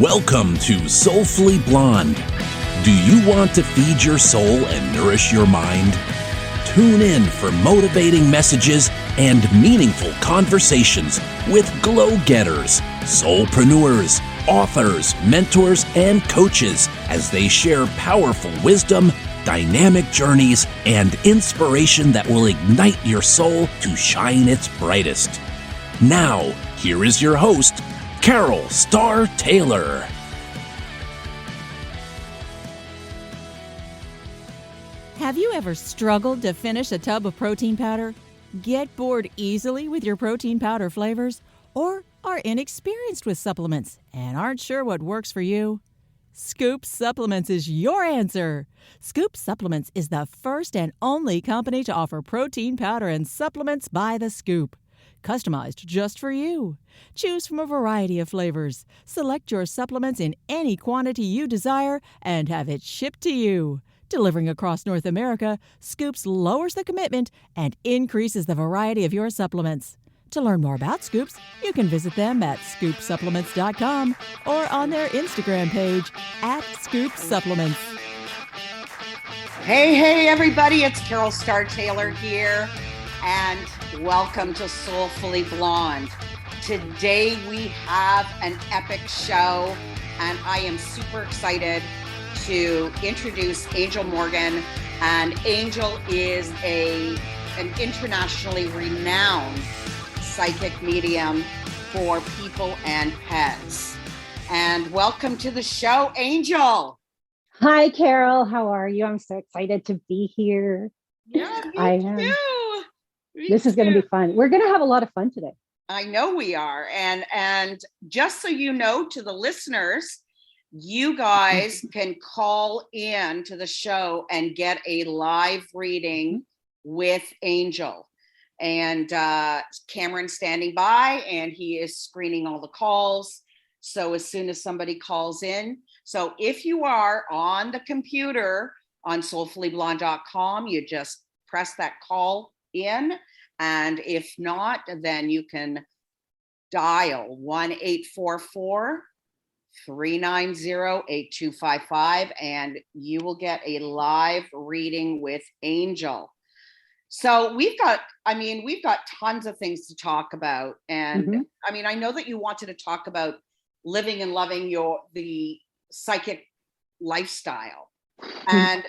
Welcome to Soulfully Blonde. Do you want to feed your soul and nourish your mind? Tune in for motivating messages and meaningful conversations with glow-getters, soulpreneurs, authors, mentors, and coaches as they share powerful wisdom, dynamic journeys, and inspiration that will ignite your soul to shine its brightest. Now, here is your host, Carol Starr Taylor. Have you ever struggled to finish a tub of protein powder? Get bored easily with your protein powder flavors? Or are inexperienced with supplements and aren't sure what works for you? Scoop Supplements is your answer. Scoop Supplements is the first and only company to offer protein powder and supplements by the scoop, customized just for you. Choose from a variety of flavors. Select your supplements in any quantity you desire and have it shipped to you. Delivering across North America, Scoops lowers the commitment and increases the variety of your supplements. To learn more about Scoops, you can visit them at scoopsupplements.com or on their Instagram page @scoopsupplements. Hey, everybody, it's Carol Starr Taylor here, and welcome to Soulfully Blonde. Today we have an epic show, and I am super excited to introduce Angel Morgan. And Angel is an internationally renowned psychic medium for people and pets. And welcome to the show, Angel. Hi, Carol. How are you? I'm so excited to be here. Yeah, me too. This is going to be fun. We're going to have a lot of fun today. I know we are. And just so you know, to the listeners, you guys can call in to the show and get a live reading with Angel. And Cameron's standing by, and he is screening all the calls. So as soon as somebody calls in, so if you are on the computer on soulfullyblonde.com, you just press that call in. And if not, then you can dial 1-844-390-8255, and you will get a live reading with Angel. So we've got tons of things to talk about. And I know that you wanted to talk about living and loving the psychic lifestyle. And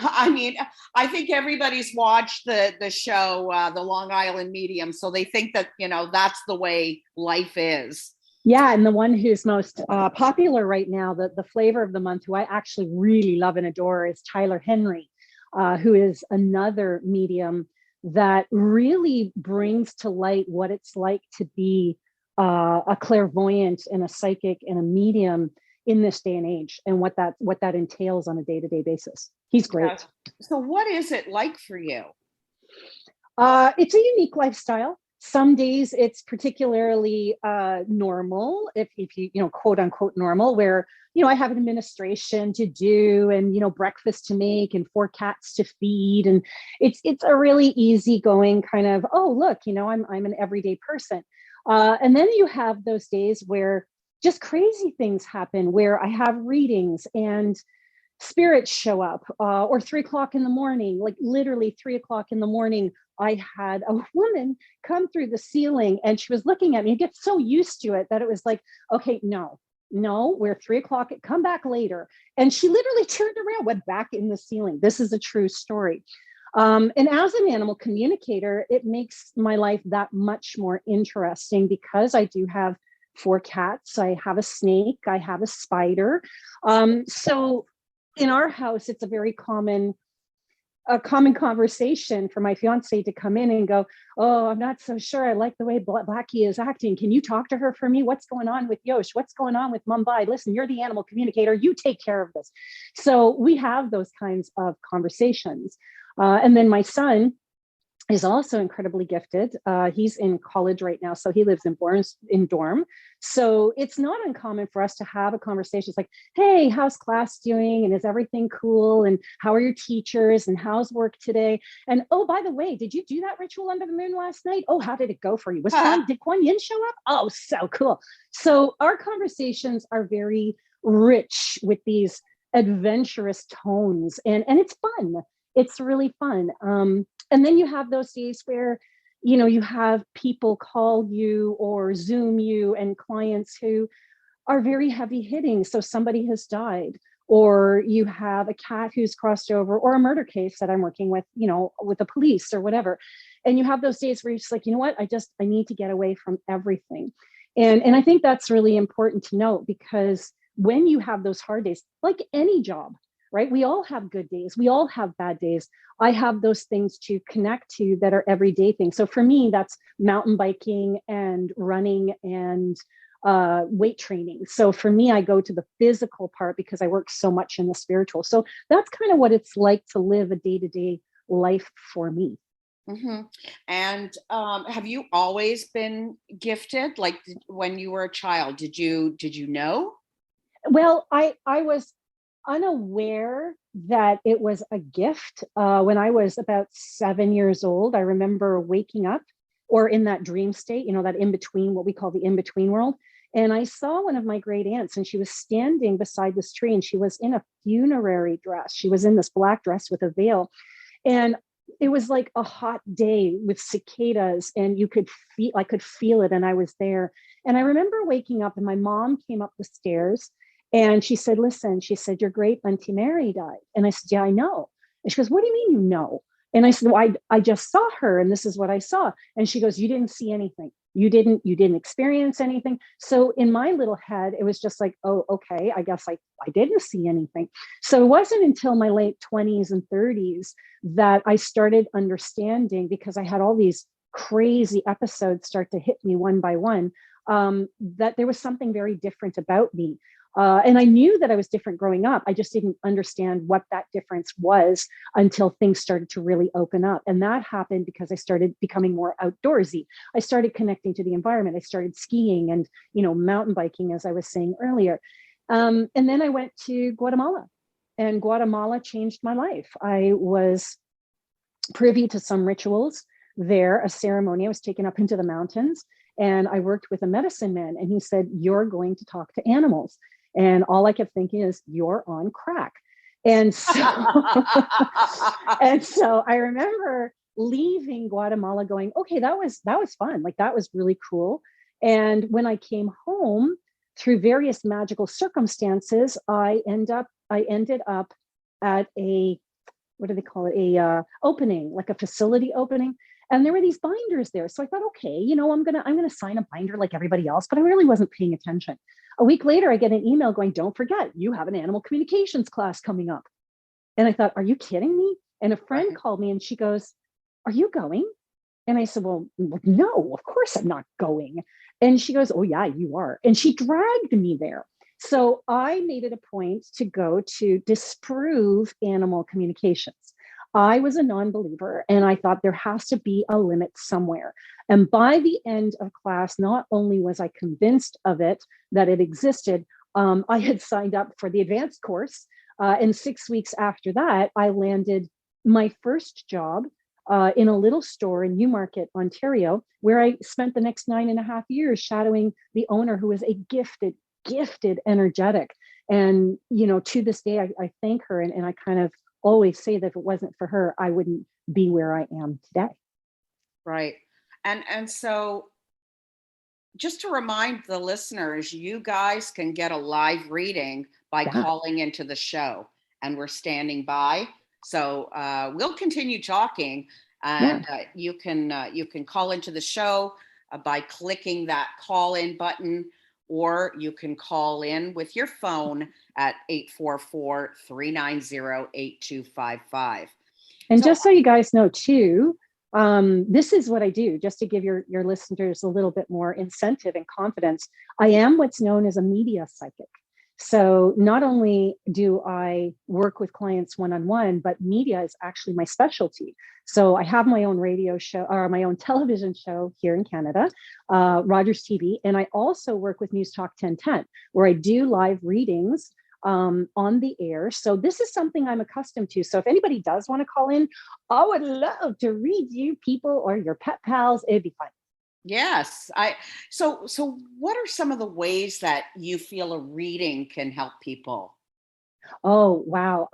I think everybody's watched the show, The Long Island Medium. So they think that, that's the way life is. Yeah. And the one who's most popular right now, the flavor of the month, who I actually really love and adore, is Tyler Henry, who is another medium that really brings to light what it's like to be a clairvoyant and a psychic and a medium in this day and age, and what that entails on a day-to-day basis. He's great. Yeah. So what is it like for you? It's a unique lifestyle. Some days it's particularly normal, if you quote unquote normal, where I have an administration to do, and breakfast to make, and 4 cats to feed, and it's a really easygoing kind of, oh look, I'm an everyday person. And then you have those days where just crazy things happen, where I have readings and spirits show up, or 3 o'clock in the morning, like literally 3 o'clock in the morning, I had a woman come through the ceiling, and she was looking at me and get so used to it that it was like, okay, no, we're 3 o'clock, come back later. And she literally turned around, went back in the ceiling. This is a true story. And as an animal communicator, it makes my life that much more interesting, because I do have 4 cats. I have a snake. I have a spider. So in our house, it's a very common conversation for my fiance to come in and go, oh, I'm not so sure I like the way Blackie is acting. Can you talk to her for me? What's going on with Yosh? What's going on with Mumbai? Listen, you're the animal communicator. You take care of this. So we have those kinds of conversations. And then my son, is also incredibly gifted. He's in college right now, so he lives in dorm. So it's not uncommon for us to have a conversation. It's like, hey, how's class doing? And is everything cool? And how are your teachers? And how's work today? And oh, by the way, did you do that ritual under the moon last night? Oh, how did it go for you? Did Kuan Yin show up? Oh, so cool. So our conversations are very rich with these adventurous tones, and it's fun. It's really fun. And then you have those days where, you have people call you or Zoom you, and clients who are very heavy hitting. So somebody has died, or you have a cat who's crossed over, or a murder case that I'm working with, with the police or whatever. And you have those days where you're just like, you know what, I need to get away from everything. And I think that's really important to note, because when you have those hard days, like any job, right? We all have good days. We all have bad days. I have those things to connect to that are everyday things. So for me, that's mountain biking and running and weight training. So for me, I go to the physical part because I work so much in the spiritual. So that's kind of what it's like to live a day-to-day life for me. Mm-hmm. And have you always been gifted? Like when you were a child, did you know? Well, I was unaware that it was a gift. When I was about 7 years old, I remember waking up, or in that dream state, that in between, what we call the in between world. And I saw one of my great aunts, and she was standing beside this tree, and she was in a funerary dress. She was in this black dress with a veil. And it was like a hot day with cicadas, and I could feel it, and I was there. And I remember waking up, and my mom came up the stairs, and she said, listen, she said, your great Auntie Mary died. And I said, yeah, I know. And she goes, what do you mean you know? And I said, well, I just saw her, and this is what I saw. And she goes, you didn't see anything. You didn't experience anything. So in my little head, it was just like, oh, okay, I guess I didn't see anything. So it wasn't until my late 20s and 30s that I started understanding, because I had all these crazy episodes start to hit me one by one, that there was something very different about me. And I knew that I was different growing up. I just didn't understand what that difference was until things started to really open up. And that happened because I started becoming more outdoorsy. I started connecting to the environment. I started skiing and, mountain biking, as I was saying earlier. And then I went to Guatemala, and Guatemala changed my life. I was privy to some rituals there, a ceremony. I was taken up into the mountains, and I worked with a medicine man, and he said, you're going to talk to animals. And all I kept thinking is, you're on crack. And so, and so I remember leaving Guatemala going, okay, that was fun. Like, that was really cool. And when I came home, through various magical circumstances, I ended up at a, what do they call it? A opening, like a facility opening. And there were these binders there. So I thought, okay, I'm gonna sign a binder like everybody else, but I really wasn't paying attention. A week later, I get an email going, don't forget, you have an animal communications class coming up. And I thought, are you kidding me? And a friend called me, and she goes, are you going? And I said, well, no, of course I'm not going. And she goes, oh yeah, you are. And she dragged me there. So I made it a point to go to disprove animal communications. I was a non-believer, and I thought there has to be a limit somewhere. And by the end of class, not only was I convinced of it, that it existed, I had signed up for the advanced course. And 6 weeks after that, I landed my first job in a little store in Newmarket, Ontario, where I spent the next 9.5 years shadowing the owner, who was a gifted energetic. And, to this day, I thank her. And I kind of always say that if it wasn't for her, I wouldn't be where I am today. Right. And so just to remind the listeners, you guys can get a live reading by calling into the show, and we're standing by. So we'll continue talking, and you can call into the show by clicking that call in button, or you can call in with your phone at 844-390-8255. And just so you guys know too, this is what I do, just to give your listeners a little bit more incentive and confidence. I am what's known as a media psychic. So not only do I work with clients one-on-one, but media is actually my specialty. So I have my own radio show or my own television show here in Canada, Rogers TV. And I also work with News Talk 1010, where I do live readings on the air. So this is something I'm accustomed to. So if anybody does want to call in, I would love to read you people or your pet pals. It'd be fun. Yes. So what are some of the ways that you feel a reading can help people? Oh, wow.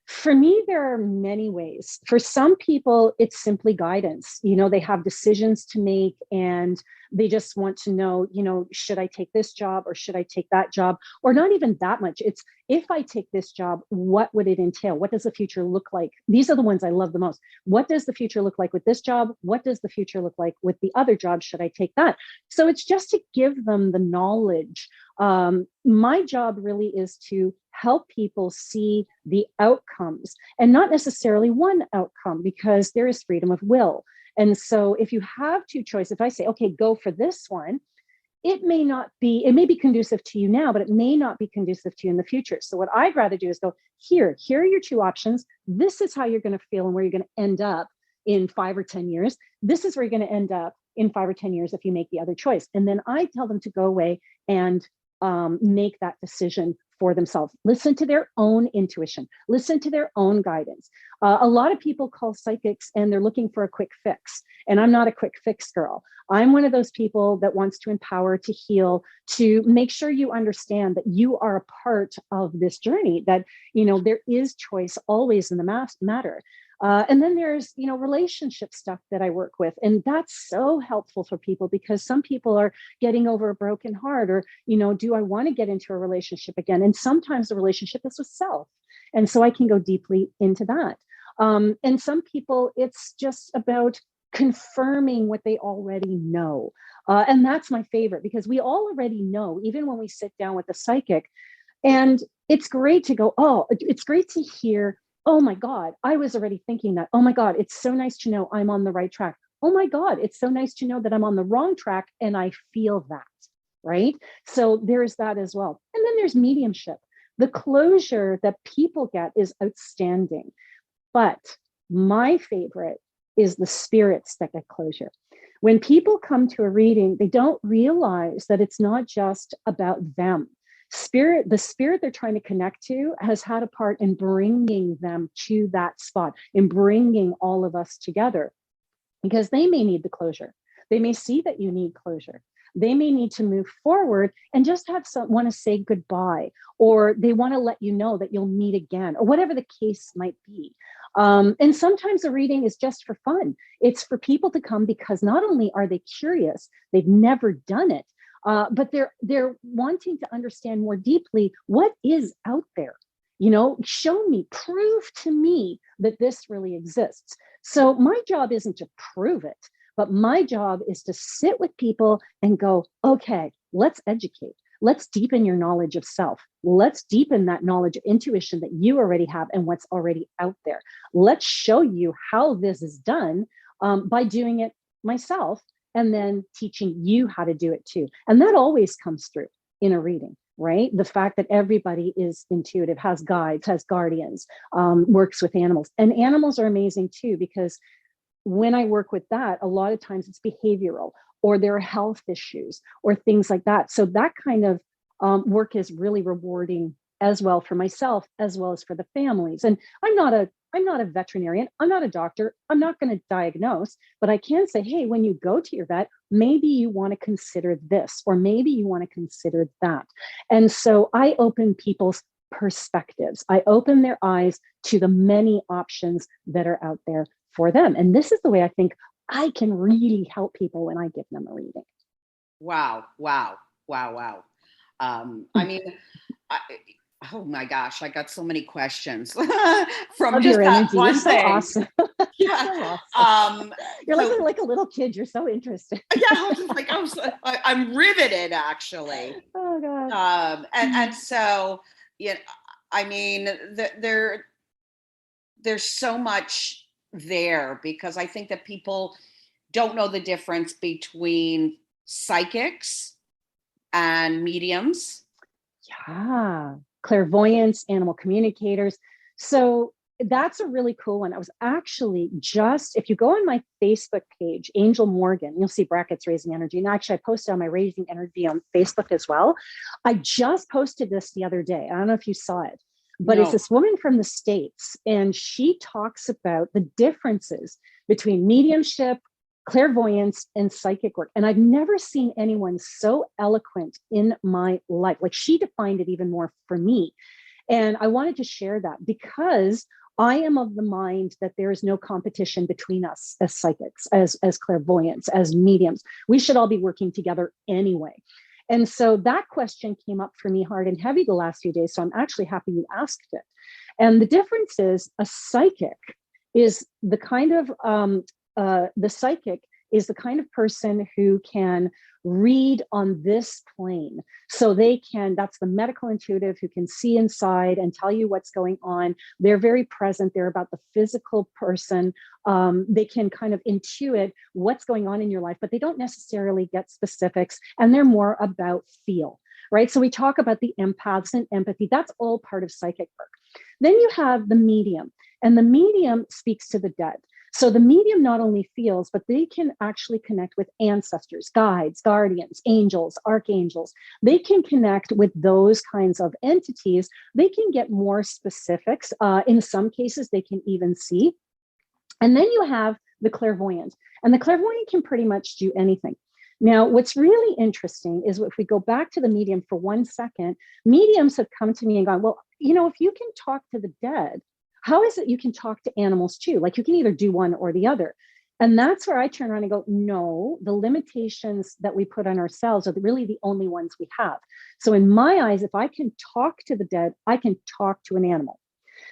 For me, there are many ways. For some people, it's simply guidance. They have decisions to make and they just want to know, should I take this job or should I take that job? Or not even that much. It's if I take this job, what would it entail? What does the future look like? These are the ones I love the most. What does the future look like with this job? What does the future look like with the other job? Should I take that? So it's just to give them the knowledge. My job really is to help people see the outcomes and not necessarily one outcome because there is freedom of will. And so if you have two choices, if I say, okay, go for this one, it may be conducive to you now, but it may not be conducive to you in the future. So what I'd rather do is go, here are your two options. This is how you're going to feel and where you're going to end up in 5 or 10 years. This is where you're going to end up in 5 or 10 years if you make the other choice. And then I tell them to go away and make that decision for themselves. Listen to their own intuition. Listen to their own guidance. A lot of people call psychics and they're looking for a quick fix. And I'm not a quick fix girl. I'm one of those people that wants to empower, to heal, to make sure you understand that you are a part of this journey, that, there is choice always in the matter. And then there's, relationship stuff that I work with. And that's so helpful for people because some people are getting over a broken heart or, do I want to get into a relationship again? And sometimes the relationship is with self. And so I can go deeply into that. And some people, it's just about confirming what they already know. And that's my favorite because we all already know, even when we sit down with a psychic. And it's great to go, it's great to hear, oh my God, I was already thinking that. Oh my God, it's so nice to know I'm on the right track. Oh my God, it's so nice to know that I'm on the wrong track and I feel that, right? So there's that as well. And then there's mediumship. The closure that people get is outstanding. But my favorite is the spirits that get closure. When people come to a reading, they don't realize that it's not just about them. The spirit they're trying to connect to has had a part in bringing them to that spot, in bringing all of us together, because they may need the closure. They may see that you need closure. They may need to move forward and just want to say goodbye, or they want to let you know that you'll meet again, or whatever the case might be. And sometimes the reading is just for fun. It's for people to come because not only are they curious, they've never done it, but they're wanting to understand more deeply what is out there. Show me, prove to me that this really exists. So my job isn't to prove it, but my job is to sit with people and go, okay, let's educate. Let's deepen your knowledge of self. Let's deepen that knowledge of intuition that you already have and what's already out there. Let's show you how this is done by doing it myself and then teaching you how to do it too. And that always comes through in a reading, right? The fact that everybody is intuitive, has guides, has guardians, works with animals. And animals are amazing too, because when I work with that, a lot of times it's behavioral or there are health issues or things like that. So that kind of work is really rewarding as well for myself, as well as for the families. And I'm not a veterinarian. I'm not a doctor. I'm not going to diagnose, but I can say, hey, when you go to your vet, maybe you want to consider this, or maybe you want to consider that. And so I open people's perspectives. I open their eyes to the many options that are out there for them. And this is the way I think I can really help people when I give them a reading. Wow. I mean, oh my gosh, I got so many questions from Love just your that energy. one You're so thing. awesome. Yeah. So awesome. You're So- like a little kid. You're so interested. yeah, I'm riveted actually. Oh God. And so, I mean, there's so much there because I think that people don't know the difference between psychics and mediums. Yeah. Clairvoyance, animal communicators. So that's a really cool one. I was actually just, if you go on my Facebook page, Angel Morgan, you'll see brackets raising energy. And actually, I posted on my raising energy on Facebook as well. I just posted this the other day. I don't know if you saw it, but No. it's this woman from the States, and she talks about the differences between mediumship, clairvoyance, and psychic work. And I've never seen anyone so eloquent in my life. Like, she defined it even more for me. And I wanted to share that because I am of the mind that there is no competition between us as psychics, as clairvoyants, as mediums. We should all be working together anyway. And so that question came up for me hard and heavy the last few days. So I'm actually happy you asked it. And the difference is a psychic is the kind of person who can read on this plane. So they can, that's the medical intuitive who can see inside and tell you what's going on. They're very present. They're about the physical person. They can kind of intuit what's going on in your life, but they don't necessarily get specifics. And they're more about feel, right? So we talk about the empaths and empathy. That's all part of psychic work. Then you have the medium, and the medium speaks to the dead. So the medium not only feels, but they can actually connect with ancestors, guides, guardians, angels, archangels. They can connect with those kinds of entities. They can get more specifics. In some cases, they can even see. And then you have the clairvoyant, and the clairvoyant can pretty much do anything. Now, what's really interesting is if we go back to the medium for 1 second, mediums have come to me and gone, well, if you can talk to the dead, how is it you can talk to animals too? Like, you can either do one or the other. And that's where I turn around and go, no, the limitations that we put on ourselves are really the only ones we have. So in my eyes, if I can talk to the dead, I can talk to an animal.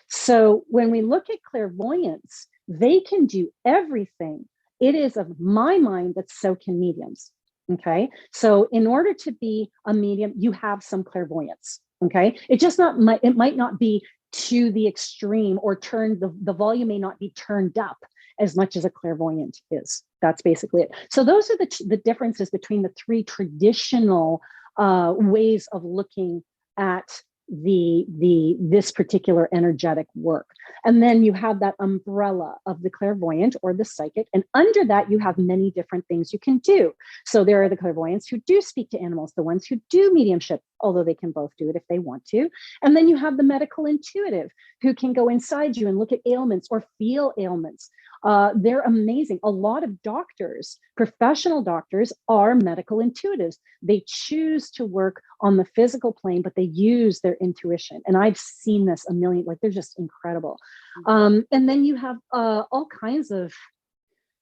So when we look at clairvoyance, they can do everything. It is of my mind that so can mediums. Okay. So in order to be a medium, you have some clairvoyance. Okay. It might not be to the extreme, or the volume may not be turned up as much as a clairvoyant is. That's basically it. So those are the differences between the three traditional ways of looking at this particular energetic work. And then you have that umbrella of the clairvoyant or the psychic, and under that you have many different things you can do. So there are the clairvoyants who do speak to animals, the ones who do mediumship, although they can both do it if they want to. And then you have the medical intuitive who can go inside you and look at ailments or feel ailments. They're amazing. A lot of doctors, professional doctors, are medical intuitives. They choose to work on the physical plane, but they use their intuition. And I've seen this a million, like, they're just incredible. And then you have all kinds of,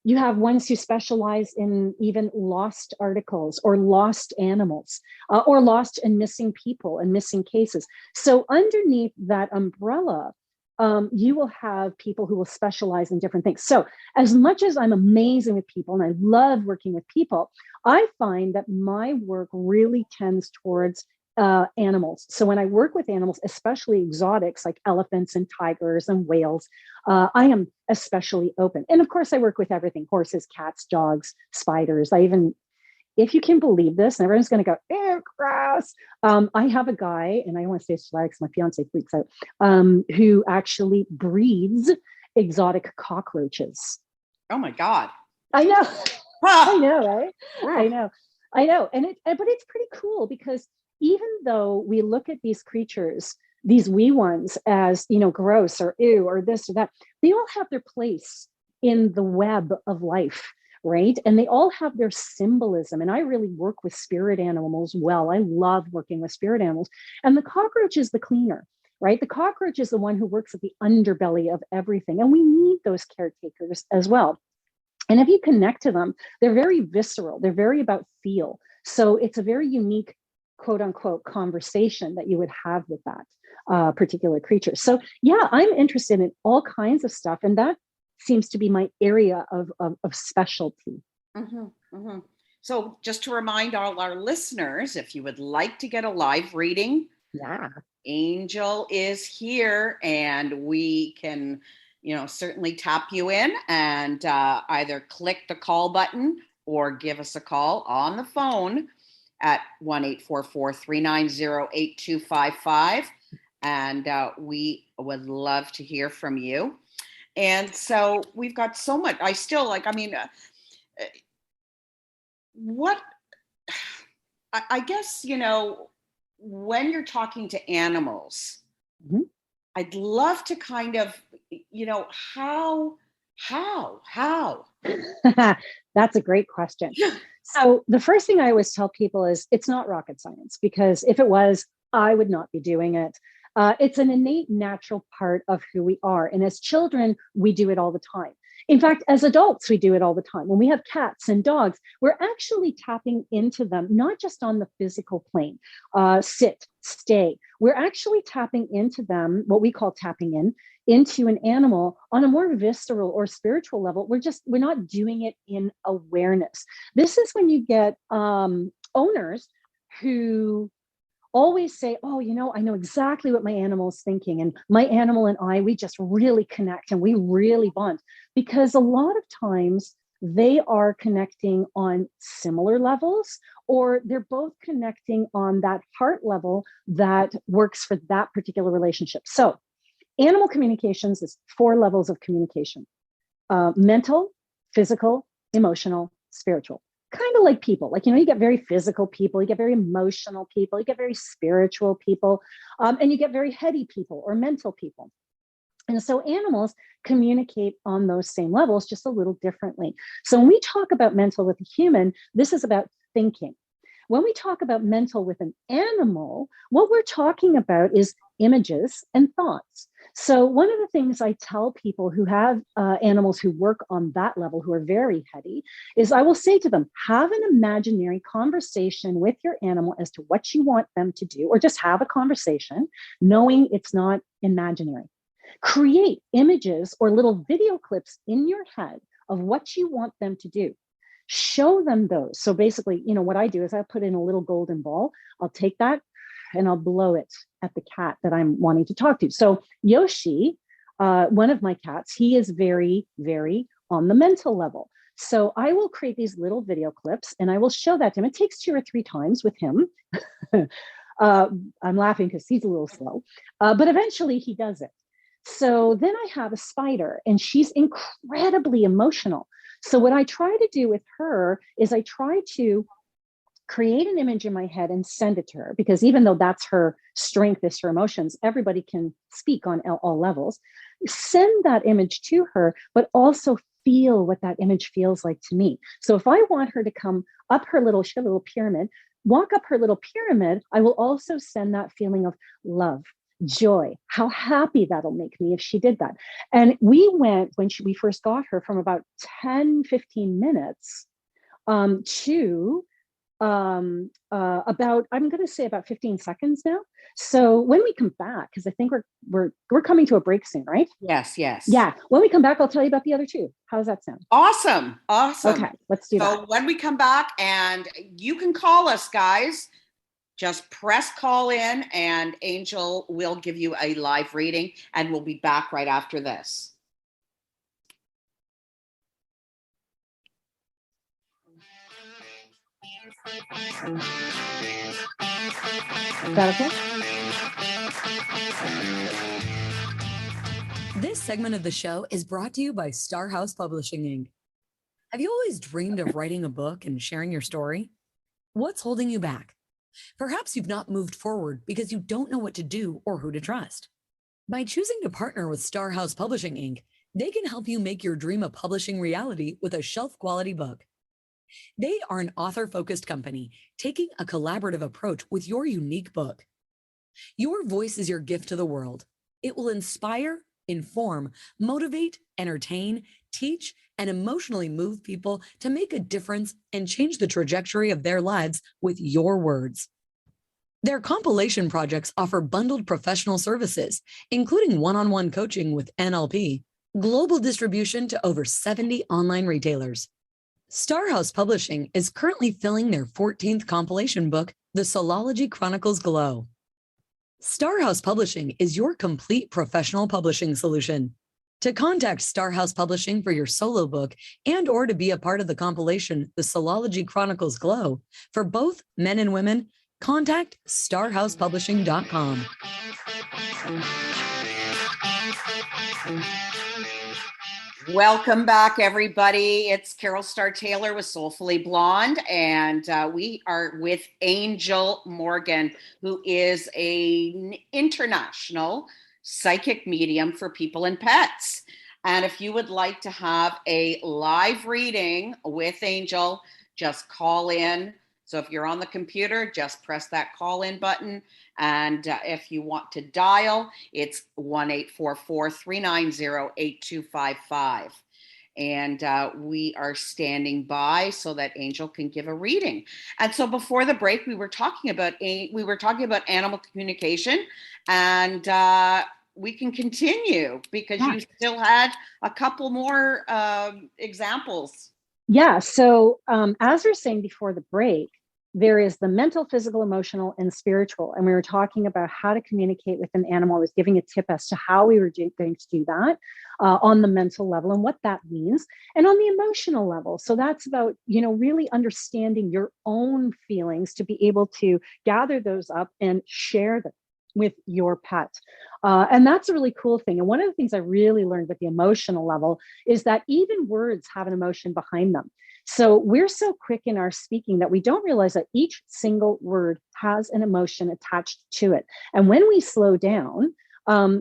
you have ones who specialize in even lost articles or lost animals, or lost and missing people and missing cases. So underneath that umbrella, you will have people who will specialize in different things. So as much as I'm amazing with people and I love working with people, I find that my work really tends towards animals. So when I work with animals, especially exotics like elephants and tigers and whales, I am especially open. And of course, I work with everything: horses, cats, dogs, spiders. If you can believe this, and everyone's going to go, gross. I have a guy, and I don't want to say slags, my fiance freaks out, who actually breeds exotic cockroaches. Oh my God. I know. Huh. I know, right? Wow. I know. But it's pretty cool, because even though we look at these creatures, these wee ones, as, gross or ew or this or that, they all have their place in the web of life. Right. And they all have their symbolism. And I really work with spirit animals well. I love working with spirit animals. And the cockroach is the cleaner, right? The cockroach is the one who works at the underbelly of everything. And we need those caretakers as well. And if you connect to them, they're very visceral. They're very about feel. So it's a very unique, quote unquote, conversation that you would have with that particular creature. So yeah, I'm interested in all kinds of stuff. And that seems to be my area of specialty. Mm-hmm, mm-hmm. So just to remind all our listeners, if you would like to get a live reading, Yeah, Angel is here, and we can, certainly tap you in and either click the call button or give us a call on the phone at 1-844-390-8255. And we would love to hear from you. And so we've got so much. I still like, I mean, what, I guess, you know, when you're talking to animals, Mhm. I'd love to kind of, you know, how? That's a great question. So the first thing I always tell people is it's not rocket science, because if it was, I would not be doing it. It's an innate, natural part of who we are. And as children, we do it all the time. In fact, as adults, we do it all the time. When we have cats and dogs, we're actually tapping into them, not just on the physical plane, sit, stay. We're actually tapping into them, what we call tapping into an animal on a more visceral or spiritual level. We're not doing it in awareness. This is when you get owners who always say, oh, you know, I know exactly what my animal is thinking. And my animal and I, we just really connect and we really bond. Because a lot of times they are connecting on similar levels, or they're both connecting on that heart level that works for that particular relationship. So animal communications is 4 levels of communication: mental, physical, emotional, spiritual. Kind of like people. Like, you know, you get very physical people, you get very emotional people, you get very spiritual people, and you get very heady people or mental people. And so animals communicate on those same levels, just a little differently. So when we talk about mental with a human, this is about thinking. When we talk about mental with an animal, what we're talking about is images and thoughts. So one of the things I tell people who have animals who work on that level, who are very heady, is I will say to them, have an imaginary conversation with your animal as to what you want them to do, or just have a conversation, knowing it's not imaginary. Create images or little video clips in your head of what you want them to do. Show them those. So basically, you know, what I do is I put in a little golden ball. I'll take that and I'll blow it at the cat that I'm wanting to talk to. So Yoshi, one of my cats, he is very, very on the mental level. So I will create these little video clips and I will show that to him. It takes 2 or 3 times with him. I'm laughing because he's a little slow, but eventually he does it. So then I have a spider and she's incredibly emotional. So what I try to do with her is I try to create an image in my head and send it to her, because even though that's her strength, is her emotions, everybody can speak on all levels. Send that image to her, but also feel what that image feels like to me. So if I want her to come up her little, she got a little pyramid, walk up her little pyramid, I will also send that feeling of love, joy, how happy that'll make me if she did that. And we went, when we first got her, from about 10-15 minutes to about, I'm going to say about 15 seconds now. So when we come back, because I think we're coming to a break soon, right? Yes. Yeah. When we come back, I'll tell you about the other 2. How does that sound? Awesome. Okay, let's do that. So when we come back, and you can call us, guys, just press call in and Angel will give you a live reading, and we'll be back right after this. Is that okay? This segment of the show is brought to you by Star House Publishing, Inc. Have you always dreamed of writing a book and sharing your story? What's holding you back? Perhaps you've not moved forward because you don't know what to do or who to trust. By choosing to partner with Star House Publishing, Inc., they can help you make your dream of publishing reality with a shelf-quality book. They are an author-focused company taking a collaborative approach with your unique book. Your voice is your gift to the world. It will inspire, inform, motivate, entertain, teach, and emotionally move people to make a difference and change the trajectory of their lives with your words. Their compilation projects offer bundled professional services, including one-on-one coaching with NLP, global distribution to over 70 online retailers. Star House Publishing is currently filling their 14th compilation book, The Soulology Chronicles Glow. Star House Publishing is your complete professional publishing solution. To contact Star House Publishing for your solo book and or to be a part of the compilation, The Soulology Chronicles Glow, for both men and women, contact starhousepublishing.com. Welcome back, everybody. It's Carol Starr Taylor with Soulfully Blonde, and we are with Angel Morgan, who is an international psychic medium for people and pets. And if you would like to have a live reading with Angel, just call in. So if you're on the computer, just press that call in button. And if you want to dial, it's 1-844-390-8255. And we are standing by so that Angel can give a reading. And so before the break, we were talking about animal communication, and we can continue because you still had a couple more examples. Yeah. So as we were saying before the break, there is the mental, physical, emotional, and spiritual. And we were talking about how to communicate with an animal. I was giving a tip as to how we were going to do that on the mental level and what that means. And on the emotional level. So that's about, really understanding your own feelings to be able to gather those up and share them with your pet. And that's a really cool thing. And one of the things I really learned with the emotional level is that even words have an emotion behind them. So we're so quick in our speaking that we don't realize that each single word has an emotion attached to it. And when we slow down,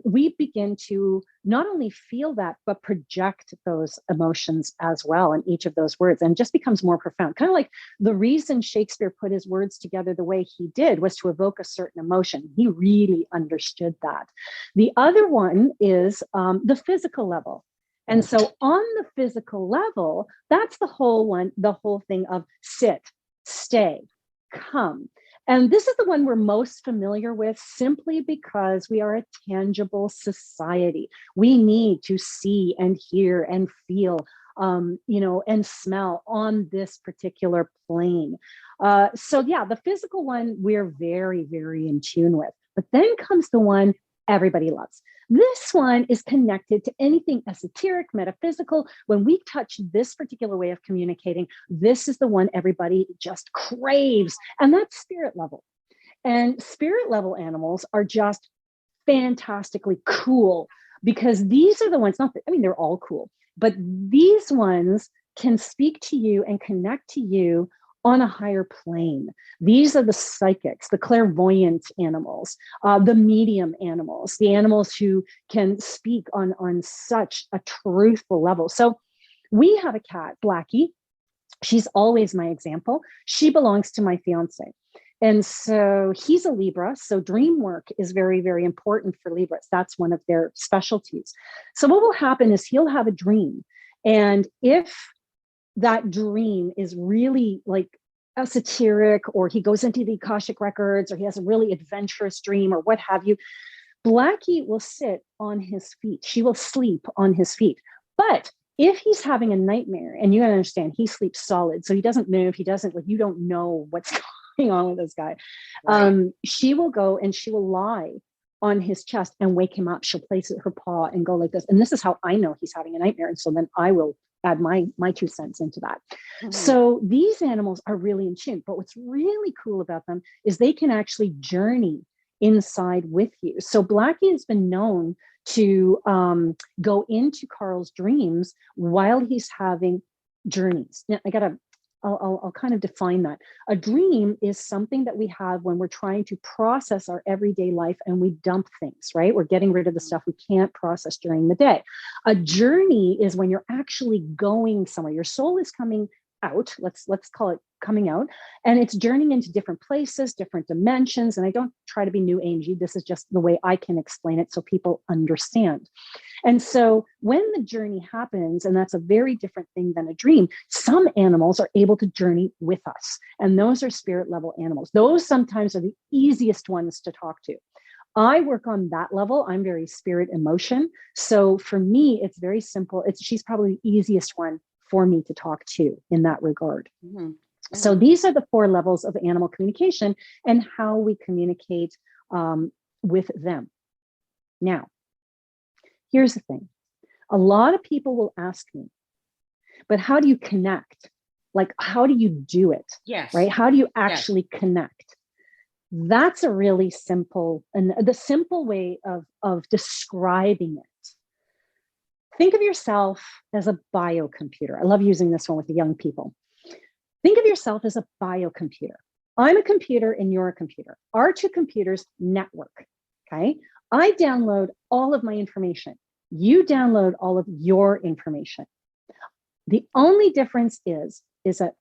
we begin to not only feel that, but project those emotions as well in each of those words, and it just becomes more profound. Kind of like the reason Shakespeare put his words together the way he did was to evoke a certain emotion. He really understood that. The other one is the physical level. And so on the physical level, that's the whole thing of sit, stay, come. And this is the one we're most familiar with simply because we are a tangible society. We need to see and hear and feel, and smell on this particular plane. The physical one we're very, very in tune with. But then comes the one everybody loves. This one is connected to anything esoteric, metaphysical. When we touch this particular way of communicating, this is the one everybody just craves, and that's spirit level. And spirit level animals are just fantastically cool because these are the ones, they're all cool, but these ones can speak to you and connect to you on a higher plane. These are the psychics, the clairvoyant animals, the medium animals, the animals who can speak on such a truthful level. So we have a cat, Blackie. She's always my example. She belongs to my fiance. And so he's a Libra. So dream work is very, very important for Libras. That's one of their specialties. So what will happen is he'll have a dream. And if that dream is really like esoteric, or he goes into the Akashic records, or he has a really adventurous dream, or what have you, Blackie will sit on his feet. She will sleep on his feet. But if he's having a nightmare, and you gotta understand, he sleeps solid, so he doesn't move, you don't know what's going on with this guy. Right. She will go and she will lie on his chest and wake him up. She'll place her paw and go like this. And this is how I know he's having a nightmare. And so then I will add my 2 cents into that. Mm-hmm. So these animals are really in tune. But what's really cool about them is they can actually journey inside with you. So Blackie has been known to go into Carl's dreams while he's having journeys. Now, I'll kind of define that. A dream is something that we have when we're trying to process our everyday life and we dump things, right? We're getting rid of the stuff we can't process during the day. A journey is when you're actually going somewhere. Your soul is coming out, let's call it coming out, and it's journeying into different places, different dimensions. And I don't try to be new agey. This is just the way I can explain it so people understand. And so when the journey happens, and that's a very different thing than a dream, some animals are able to journey with us. And those are spirit level animals. Those sometimes are the easiest ones to talk to. I work on that level. I'm very spirit emotion. So for me, it's very simple. She's probably the easiest one for me to talk to in that regard. Mm-hmm. Mm-hmm. So these are the 4 levels of animal communication and how we communicate with them. Now, here's the thing. A lot of people will ask me, but how do you connect? Like, how do you do it? Yes. Right? How do you actually connect? That's a really simple, and the simple way of describing it. Think of yourself as a biocomputer. I love using this one with the young people. Think of yourself as a biocomputer. I'm a computer and you're a computer. Our two computers network. Okay. I download all of my information. You download all of your information. The only difference is that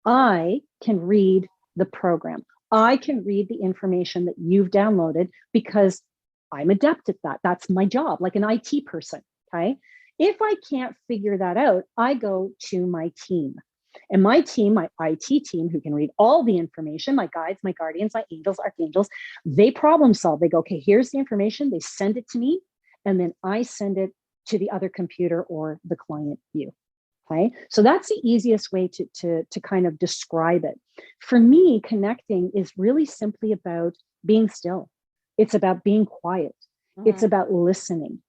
I can read the program. I can read the information that you've downloaded because I'm adept at that. That's my job, like an IT person. Okay. If I can't figure that out, I go to my team. And my team, my IT team, who can read all the information, my guides, my guardians, my angels, archangels, they problem solve. They go, okay, here's the information. They send it to me. And then I send it to the other computer or the client, you. Okay. So that's the easiest way to kind of describe it. For me, connecting is really simply about being still. It's about being quiet. It's about listening.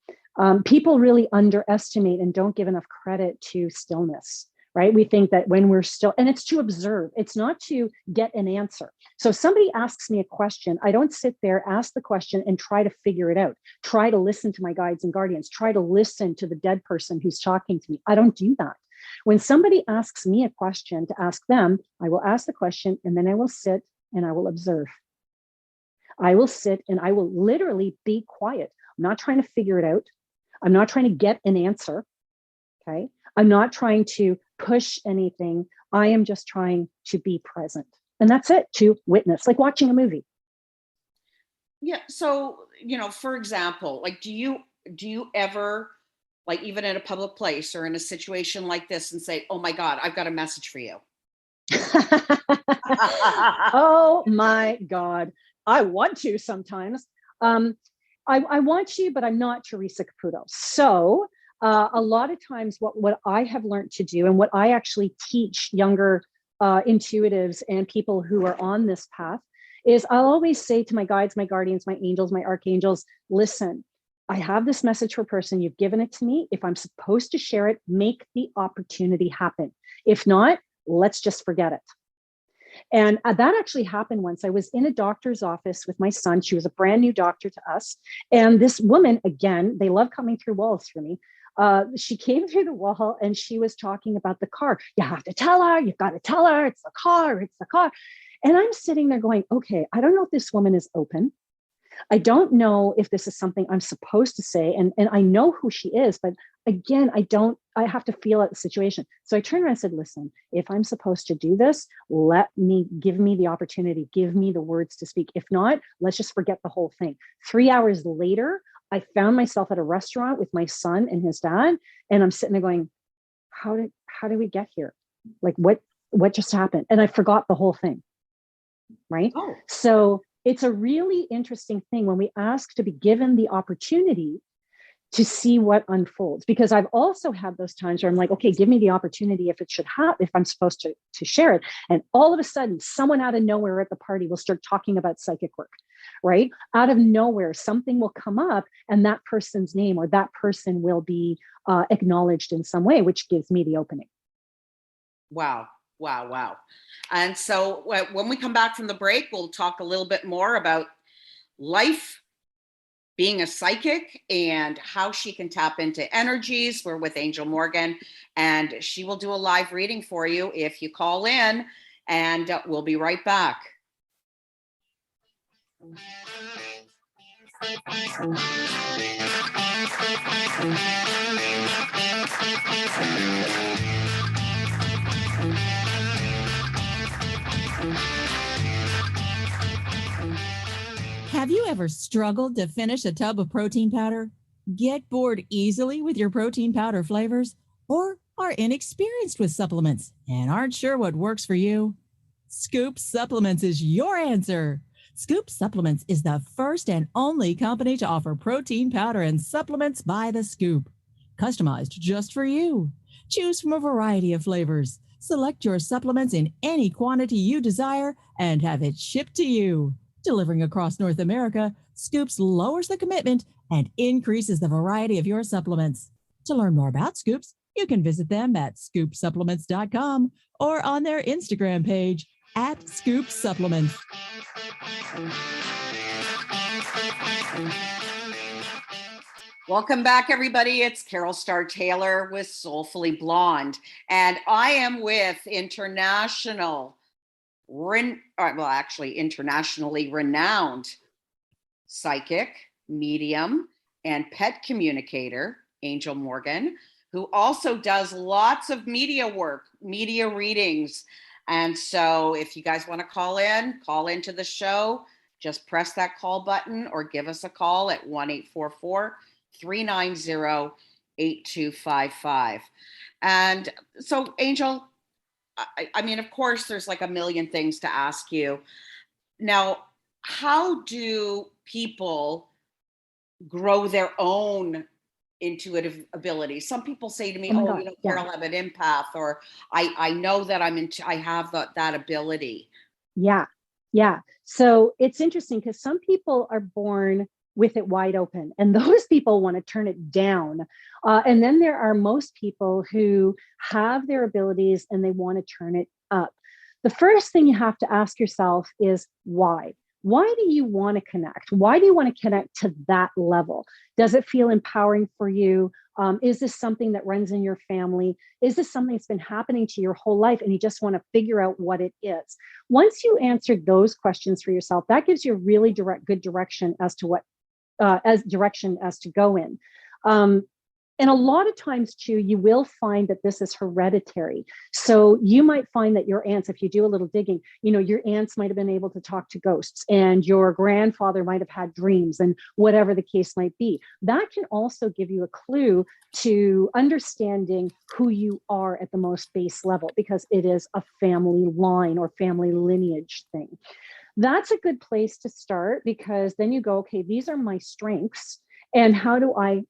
People really underestimate and don't give enough credit to stillness, right? We think that when we're still, and it's to observe, it's not to get an answer. So if somebody asks me a question, I don't sit there, ask the question and try to figure it out. Try to listen to my guides and guardians, try to listen to the dead person who's talking to me. I don't do that. When somebody asks me a question to ask them, I will ask the question and then I will sit and I will observe. I will sit and I will literally be quiet. I'm not trying to figure it out. I'm not trying to get an answer. Okay. I'm not trying to push anything. I am just trying to be present. And that's it, to witness, like watching a movie. Yeah. So, for example, like, do you ever, like, even in a public place or in a situation like this and say, oh my God, I've got a message for you? Oh my God. I want to sometimes. I want to, but I'm not Teresa Caputo. So a lot of times what I have learned to do and what I actually teach younger intuitives and people who are on this path is I'll always say to my guides, my guardians, my angels, my archangels, listen, I have this message for a person. You've given it to me. If I'm supposed to share it, make the opportunity happen. If not, let's just forget it. And that actually happened once. I was in a doctor's office with my son. She was a brand new doctor to us. And this woman, again, they love coming through walls for me. She came through the wall and she was talking about the car. You have to tell her, you've got to tell her, it's the car, it's the car. And I'm sitting there going, okay, I don't know if this woman is open. I don't know if this is something I'm supposed to say. And I know who she is, but again, I have to feel out the situation. So I turned around and said, listen, if I'm supposed give me the opportunity, give me the words to speak. If not, let's just forget the whole thing. 3 hours later, I found myself at a restaurant with my son and his dad. And I'm sitting there going, how did we get here? Like what just happened? And I forgot the whole thing. Right. Oh. So it's a really interesting thing when we ask to be given the opportunity to see what unfolds, because I've also had those times where I'm like, okay, give me the opportunity if I'm supposed to share it. And all of a sudden, someone out of nowhere at the party will start talking about psychic work, right? Out of nowhere, something will come up and that person's name or that person will be acknowledged in some way, which gives me the opening. Wow. Wow. And so when we come back from the break, we'll talk a little bit more about life, being a psychic, and how she can tap into energies. We're with Angel Morgan, and she will do a live reading for you if you call in, and we'll be right back. Have you ever struggled to finish a tub of protein powder? Get bored easily with your protein powder flavors? Or are inexperienced with supplements and aren't sure what works for you? Scoop Supplements is your answer. Scoop Supplements is the first and only company to offer protein powder and supplements by the scoop, customized just for you. Choose from a variety of flavors. Select your supplements in any quantity you desire and have it shipped to you. Delivering across North America, Scoops lowers the commitment and increases the variety of your supplements. To learn more about Scoops, you can visit them at scoopsupplements.com or on their Instagram page at Scoop Supplements. Welcome back, everybody. It's Carol Starr Taylor with Soulfully Blonde, and I am with internationally renowned psychic, medium, and pet communicator, Angel Morgan, who also does lots of media work, media readings. And so if you guys want to call into the show, just press that call button or give us a call at 1-844-390-8255. And so, Angel, I mean, of course, there's like a million things to ask you. Now, how do people grow their own intuitive abilities? Some people say to me, Carol, I'm an empath, or I know that I have that ability. Yeah. So it's interesting because some people are born with it wide open, and those people want to turn it down. And then there are most people who have their abilities and they want to turn it up. The first thing you have to ask yourself is why? Why do you want to connect? Why do you want to connect to that level? Does it feel empowering for you? Is this something that runs in your family? Is this something that's been happening to your whole life and you just want to figure out what it is? Once you answer those questions for yourself, that gives you a really good direction as to as to go in. And a lot of times too, you will find that this is hereditary. So you might find that your aunts, if you do a little digging, your aunts might have been able to talk to ghosts, and your grandfather might have had dreams, and whatever the case might be. That can also give you a clue to understanding who you are at the most base level, because it is a family line or family lineage thing. That's a good place to start, because then you go, okay, these are my strengths, and how do I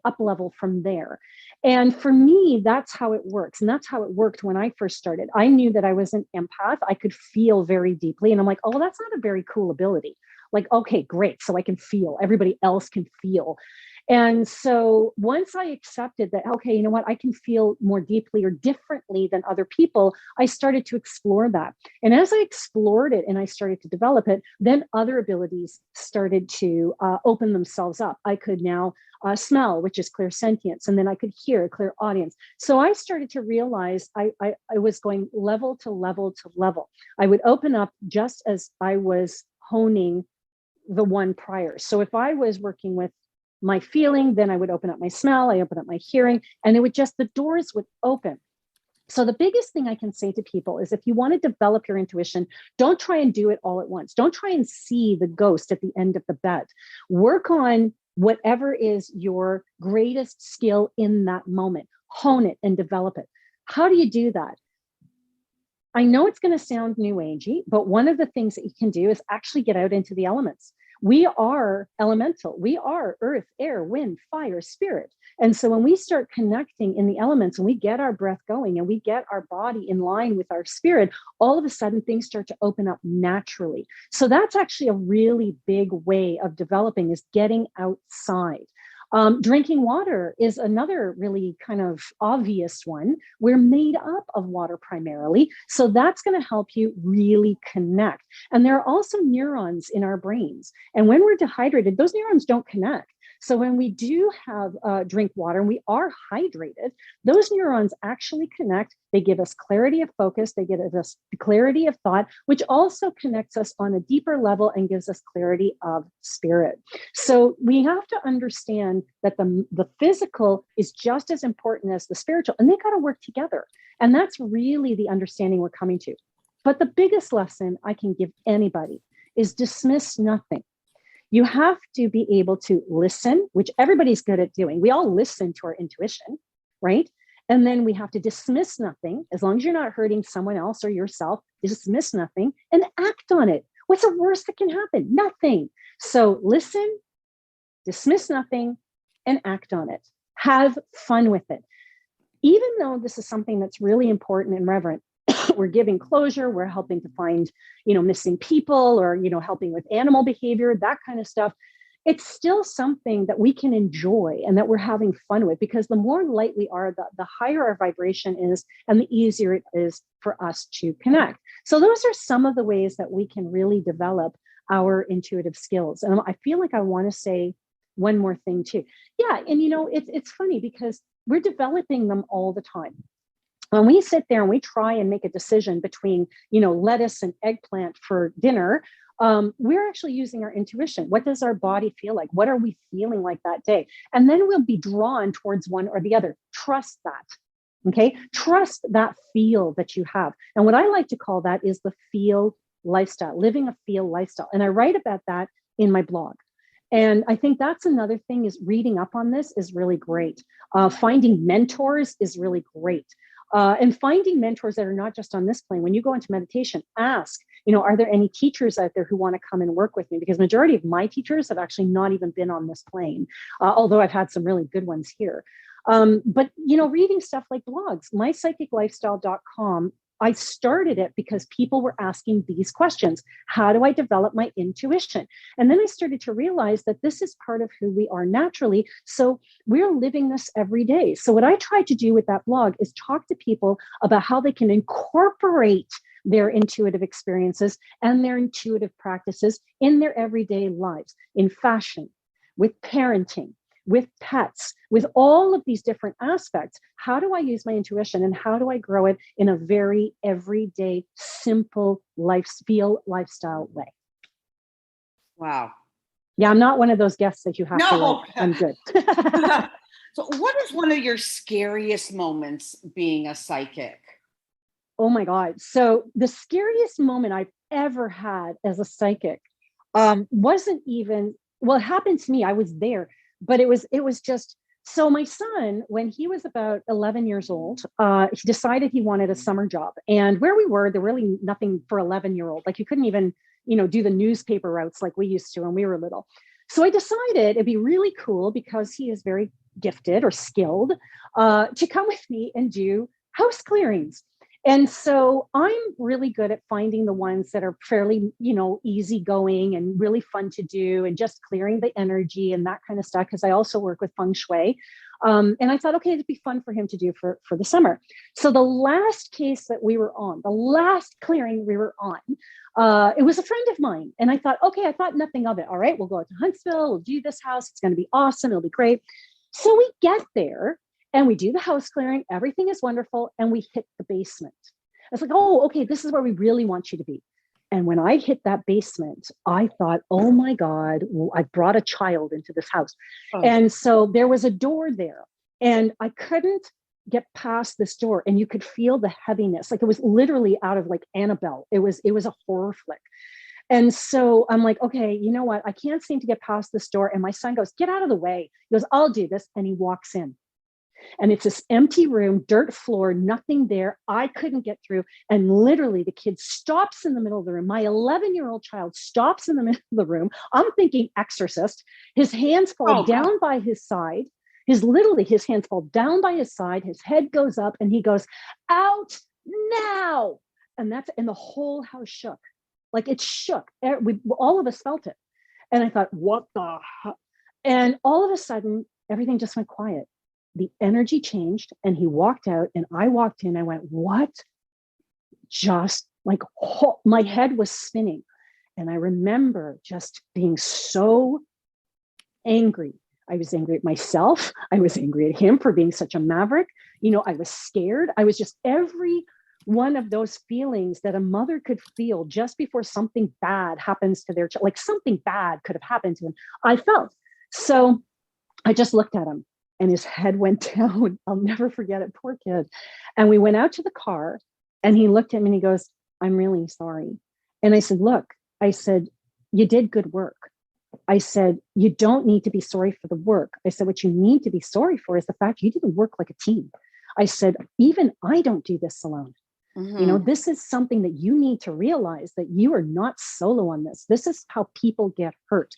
up level from there? And for me, that's how it works. And that's how it worked when I first started. I knew that I was an empath. I could feel very deeply. And I'm like, oh, that's not a very cool ability. Like, okay, great. So I can feel, everybody else can feel. And so once I accepted that, okay, you know what, I can feel more deeply or differently than other people, I started to explore that. And as I explored it and I started to develop it, then other abilities started to open themselves up. I could now smell, which is clairsentience, and then I could hear, clairaudience. So I started to realize I was going level to level to level. I would open up just as I was honing the one prior. So if I was working with my feeling, then I would open up my smell, I open up my hearing, and the doors would open. So the biggest thing I can say to people is, if you want to develop your intuition, don't try and do it all at once. Don't try and see the ghost at the end of the bed. Work on whatever is your greatest skill in that moment. Hone it and develop it. How do you do that? I know it's going to sound new agey, but one of the things that you can do is actually get out into the elements. We are elemental. We are earth, air, wind, fire, spirit. And so when we start connecting in the elements and we get our breath going and we get our body in line with our spirit, all of a sudden things start to open up naturally. So that's actually a really big way of developing, is getting outside. Drinking water is another really kind of obvious one. We're made up of water primarily, so that's going to help you really connect. And there are also neurons in our brains. And when we're dehydrated, those neurons don't connect. So when we do have drink water and we are hydrated, those neurons actually connect. They give us clarity of focus. They give us clarity of thought, which also connects us on a deeper level and gives us clarity of spirit. So we have to understand that the physical is just as important as the spiritual, and they got to work together. And that's really the understanding we're coming to. But the biggest lesson I can give anybody is dismiss nothing. You have to be able to listen, which everybody's good at doing. We all listen to our intuition, right? And then we have to dismiss nothing. As long as you're not hurting someone else or yourself, dismiss nothing and act on it. What's the worst that can happen? Nothing. So listen, dismiss nothing, and act on it. Have fun with it. Even though this is something that's really important and reverent, we're giving closure, we're helping to find, missing people, or, helping with animal behavior, that kind of stuff. it's still something that we can enjoy and that we're having fun with, because the more light we are, the higher our vibration is and the easier it is for us to connect. So those are some of the ways that we can really develop our intuitive skills. And I feel like I want to say one more thing too. Yeah. And it's funny because we're developing them all the time. When we sit there and we try and make a decision between, lettuce and eggplant for dinner, we're actually using our intuition. What does our body feel like? What are we feeling like that day? And then we'll be drawn towards one or the other. Trust that. Okay. Trust that feel that you have. And what I like to call that is the feel lifestyle, living a feel lifestyle. And I write about that in my blog. And I think that's another thing, is reading up on this is really great. Finding mentors is really great. And finding mentors that are not just on this plane. When you go into meditation, ask, are there any teachers out there who want to come and work with me? Because majority of my teachers have actually not even been on this plane, although I've had some really good ones here. But reading stuff like blogs, mypsychiclifestyle.com, I started it because people were asking these questions. How do I develop my intuition? And then I started to realize that this is part of who we are naturally. So we're living this every day. So what I tried to do with that blog is talk to people about how they can incorporate their intuitive experiences and their intuitive practices in their everyday lives, in fashion, with parenting, with pets, with all of these different aspects. How do I use my intuition and how do I grow it in a very everyday, simple lifestyle way? Wow. Yeah, I'm not one of those guests that you have to like. I'm good. So what is one of your scariest moments being a psychic? Oh my God. So the scariest moment I've ever had as a psychic wasn't even, well, it happened to me. I was there. But it was just, so my son, when he was about 11 years old, he decided he wanted a summer job. And where we were, there really nothing for 11-year-old. Like you couldn't even, do the newspaper routes like we used to when we were little. So I decided it'd be really cool, because he is very gifted or skilled, to come with me and do house clearings. And so I'm really good at finding the ones that are fairly, easygoing and really fun to do, and just clearing the energy and that kind of stuff. Because I also work with feng shui. And I thought, okay, it'd be fun for him to do for the summer. So the last case that we were on, the last clearing we were on, it was a friend of mine. And I thought, okay, I thought nothing of it. All right, we'll go out to Huntsville. We'll do this house. It's going to be awesome. It'll be great. So we get there. And we do the house clearing, everything is wonderful, and we hit the basement. It's like, oh, okay, this is where we really want you to be. And when I hit that basement, I thought, oh my God, I brought a child into this house. Oh. And so there was a door there, and I couldn't get past this door, and you could feel the heaviness. Like it was literally out of like Annabelle. It was a horror flick. And so I'm like, okay, you know what? I can't seem to get past this door. And my son goes, get out of the way. He goes, I'll do this. And he walks in. And it's this empty room, dirt floor, nothing there. I couldn't get through. And literally the kid stops in the middle of the room. My 11-year-old child stops in the middle of the room. I'm thinking exorcist. His hands fall down by his side. His hands fall down by his side. His head goes up and he goes, out now. And the whole house shook. Like it shook. All of us felt it. And I thought, what the hell? And all of a sudden, everything just went quiet. The energy changed and he walked out and I walked in. I went, what? Just like my head was spinning. And I remember just being so angry. I was angry at myself. I was angry at him for being such a maverick. I was scared. I was just every one of those feelings that a mother could feel just before something bad happens to their child, like something bad could have happened to him. I felt. So I just looked at him. And his head went down. I'll never forget it, poor kid. And we went out to the car and he looked at me and he goes, I'm really sorry. And I said, look, you did good work. I said, you don't need to be sorry for the work. I said, what you need to be sorry for is the fact you didn't work like a team. I said, even I don't do this alone. Mm-hmm. This is something that you need to realize, that you are not solo on this. This is how people get hurt.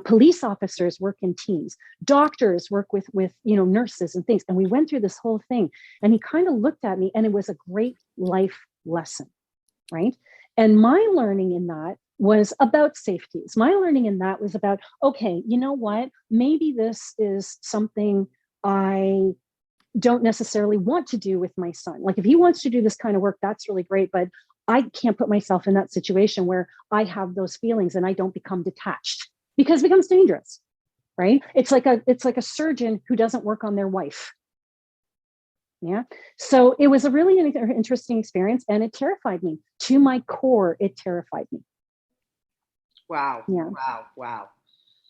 Police officers work in teams, doctors work with nurses and things. And we went through this whole thing and he kind of looked at me and it was a great life lesson. Right. And my learning in that was about safeties. My learning in that was about, okay, you know what? Maybe this is something I don't necessarily want to do with my son. Like if he wants to do this kind of work, that's really great, but I can't put myself in that situation where I have those feelings and I don't become detached, because it becomes dangerous, right? It's like a surgeon who doesn't work on their wife. Yeah. So it was a really interesting experience, and it terrified me to my core. It terrified me. Wow. Yeah. Wow.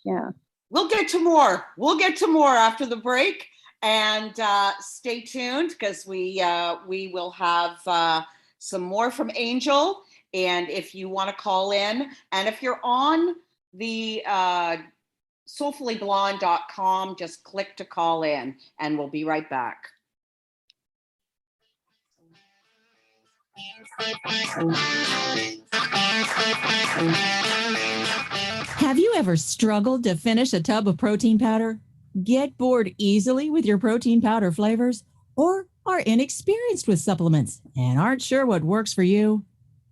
Yeah. We'll get to more. We'll get to more after the break, and stay tuned, because we will have some more from Angel. And if you want to call in, and if you're on the soulfullyblonde.com, just click to call in, and we'll be right back. Have you ever struggled to finish a tub of protein powder? Get bored easily with your protein powder flavors? Or are inexperienced with supplements and aren't sure what works for you?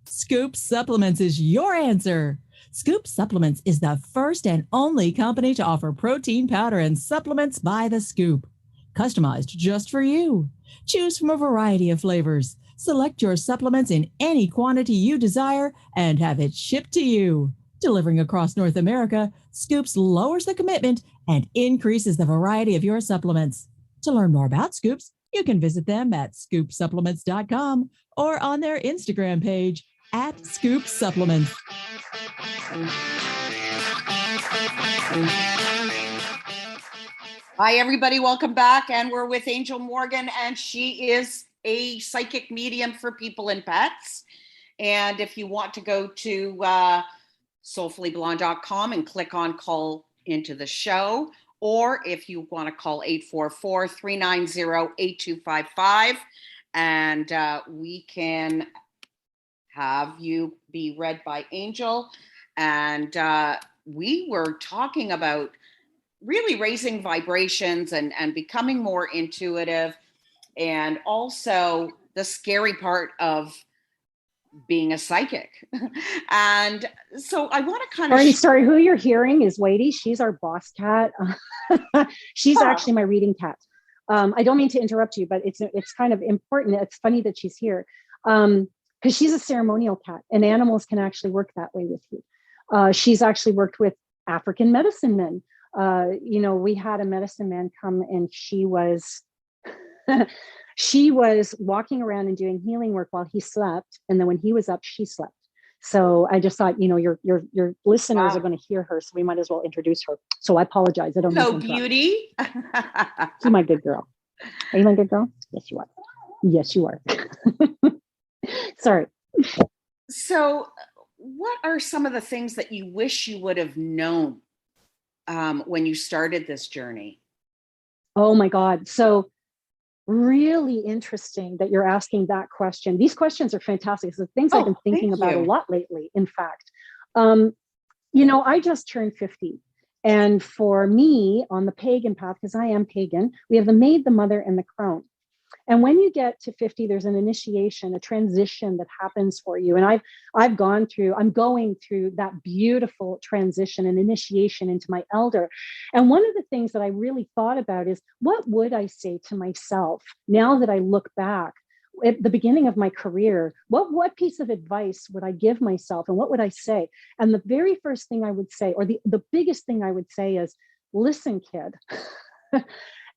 Scoop Supplements is your answer. Scoop Supplements is the first and only company to offer protein powder and supplements by the scoop, customized just for you. Choose from a variety of flavors. Select your supplements in any quantity you desire and have it shipped to you. Delivering across North America, Scoops lowers the commitment and increases the variety of your supplements. To learn more about Scoops, you can visit them at scoopsupplements.com or on their Instagram page at Scoop Supplements. Hi, everybody. Welcome back. And we're with Angel Morgan, and she is a psychic medium for people and pets. And if you want to go to soulfullyblonde.com and click on call into the show, or if you want to call 844-390-8255, and we can have you be read by Angel. And we were talking about really raising vibrations and becoming more intuitive, and also the scary part of being a psychic. And so I want to kind of sorry, who you're hearing is Wadey. She's our boss cat. She's actually my reading cat. I don't mean to interrupt you, but it's kind of important. It's funny that she's here, because she's a ceremonial cat, and animals can actually work that way with you. She's actually worked with African medicine men. We had a medicine man come, and she was she was walking around and doing healing work while he slept, and then when he was up, she slept. So I just thought, your listeners are going to hear her, so we might as well introduce her. So I apologize. I don't know. Hello, beauty. You're my good girl. Are you my good girl? Yes, you are. Yes, you are. Sorry. So what are some of the things that you wish you would have known when you started this journey? Oh my God. So really interesting that you're asking that question. These questions are fantastic. So things I've been thinking about a lot lately, in fact. I just turned 50. And for me, on the pagan path, because I am pagan, we have the maid, the mother, and the crone. And when you get to 50, there's an initiation, a transition that happens for you. And I'm going through that beautiful transition and initiation into my elder. And one of the things that I really thought about is, what would I say to myself now that I look back at the beginning of my career? What piece of advice would I give myself, and what would I say? And the very first thing I would say, or the biggest thing I would say, is, listen, kid,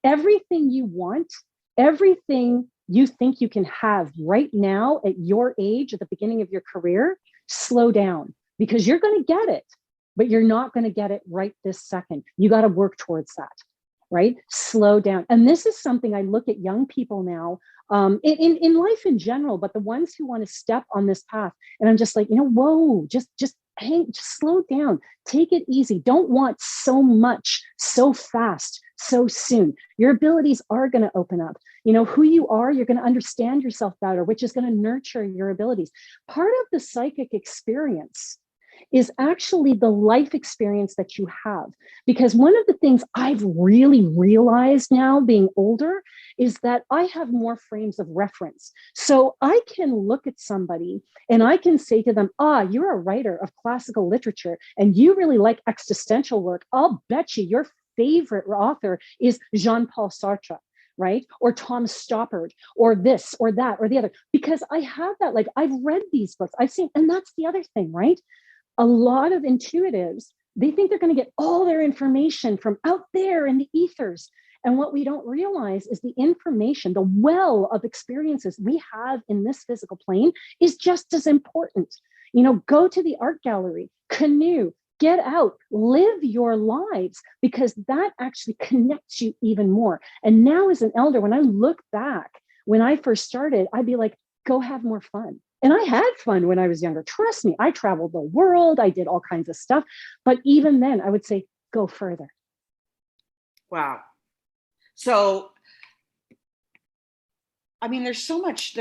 everything you want, everything you think you can have right now at your age, at the beginning of your career, slow down, because you're going to get it, but you're not going to get it right this second. You got to work towards that, right? Slow down. And this is something I look at young people now, in life in general, but the ones who want to step on this path. And I'm just like, whoa, just slow down, take it easy. Don't want so much, so fast, so soon. Your abilities are going to open up. Who you are, you're going to understand yourself better, which is going to nurture your abilities. Part of the psychic experience is actually the life experience that you have. Because one of the things I've really realized now, being older, is that I have more frames of reference. So I can look at somebody and I can say to them, you're a writer of classical literature and you really like existential work. I'll bet you your favorite author is Jean-Paul Sartre, right? Or Tom Stoppard, or this, or that, or the other, because I have that, like, I've read these books, I've seen, and that's the other thing, right? A lot of intuitives, they think they're going to get all their information from out there in the ethers. And what we don't realize is the information, the well of experiences we have in this physical plane is just as important. Go to the art gallery, canoe, get out, live your lives, because that actually connects you even more. And now as an elder, when I look back, when I first started, I'd be like, go have more fun. And I had fun when I was younger. Trust me, I traveled the world. I did all kinds of stuff. But even then, I would say, go further. Wow. So, I mean, there's so much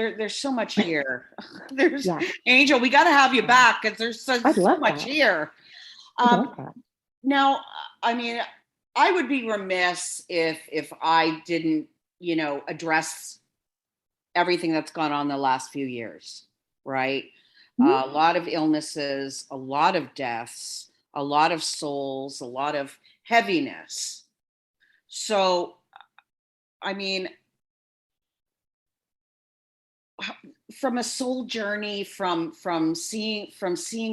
here. Angel, we got to have you back because there's so much here. Now, I mean, I would be remiss if I didn't, address everything that's gone on the last few years, right? Mm-hmm. A lot of illnesses, a lot of deaths, a lot of souls, a lot of heaviness. So, I mean, from a soul journey, from seeing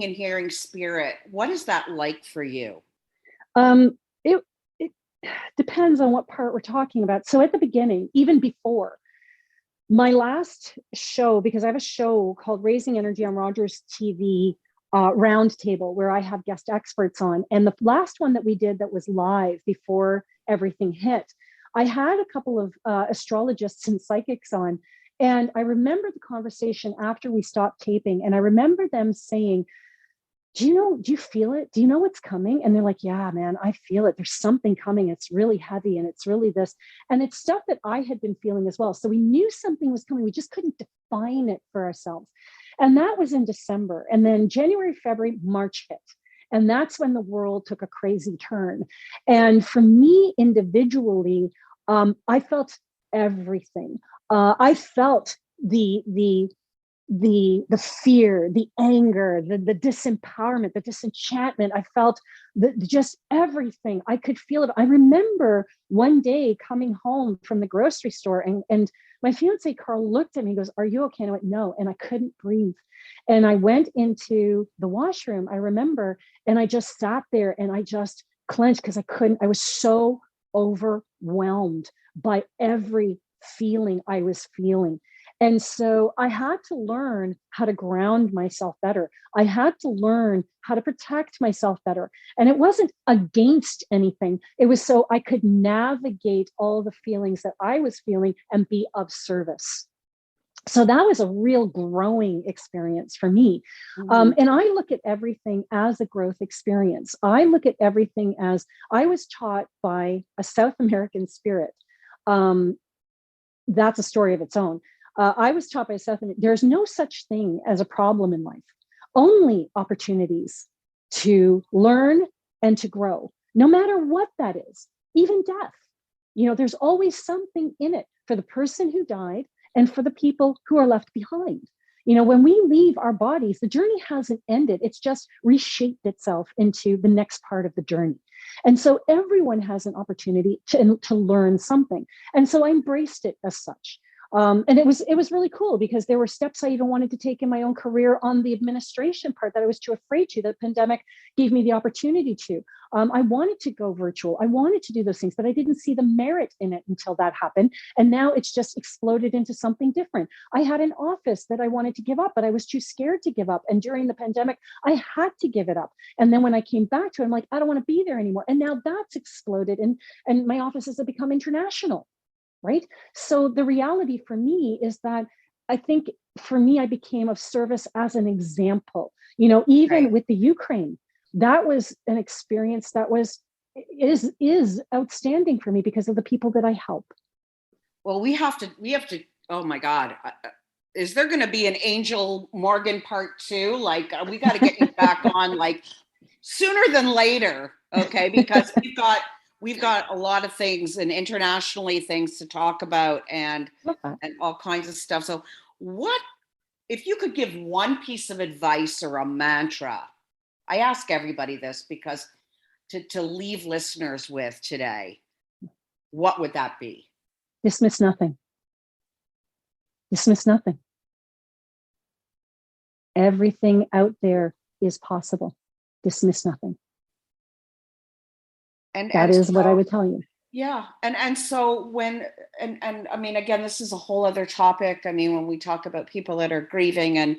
and hearing spirit, what is that like for you? It depends on what part we're talking about. So at the beginning, even before my last show, because I have a show called Raising Energy on Rogers TV Roundtable, where I have guest experts on. And the last one that we did that was live before everything hit, I had a couple of astrologists and psychics on. And I remember the conversation after we stopped taping. And I remember them saying, do you feel it? Do you know what's coming? And they're like, yeah, man, I feel it. There's something coming. It's really heavy and it's really this. And it's stuff that I had been feeling as well. So we knew something was coming. We just couldn't define it for ourselves. And that was in December. And then January, February, March hit. And that's when the world took a crazy turn. And for me individually, I felt everything. I felt the fear, the anger, the disempowerment, the disenchantment. I felt just everything. I could feel it. I remember one day coming home from the grocery store and my fiance, Carl, looked at me and goes, "Are you okay?" And I went, "No." And I couldn't breathe. And I went into the washroom, I remember, and I just sat there and I just clenched because I was so overwhelmed by every feeling I was feeling. And so I had to learn how to ground myself better. I had to learn how to protect myself better. And it wasn't against anything. It was so I could navigate all the feelings that I was feeling and be of service. So that was a real growing experience for me. Mm-hmm. And I look at everything as a growth experience. I look at everything as I was taught by a South American spirit. That's a story of its own. I was taught by Seth, there's no such thing as a problem in life, only opportunities to learn and to grow, no matter what that is, even death. There's always something in it for the person who died and for the people who are left behind. When we leave our bodies, the journey hasn't ended. It's just reshaped itself into the next part of the journey. And so everyone has an opportunity to learn something. And so I embraced it as such. And it was really cool because there were steps I even wanted to take in my own career on the administration part that I was too afraid to. The pandemic gave me the opportunity to. I wanted to go virtual. I wanted to do those things, but I didn't see the merit in it until that happened. And now it's just exploded into something different. I had an office that I wanted to give up, but I was too scared to give up. And during the pandemic, I had to give it up. And then when I came back to it, I'm like, I don't want to be there anymore. And now that's exploded. And my offices have become international. Right. So the reality for me is that I think for me, I became of service as an example, even right. With the Ukraine, that was an experience that is outstanding for me because of the people that I help. Well, we have to, oh my God, is there going to be an Angel Morgan part 2? Like, we got to get you back on like sooner than later. Okay. Because we've got a lot of things and internationally things to talk about and all kinds of stuff. So what, if you could give one piece of advice or a mantra, I ask everybody this because to leave listeners with today, what would that be? Dismiss nothing. Dismiss nothing. Everything out there is possible. Dismiss nothing. And that is what I would tell you. Yeah. And so when, and I mean, again, this is a whole other topic. I mean, when we talk about people that are grieving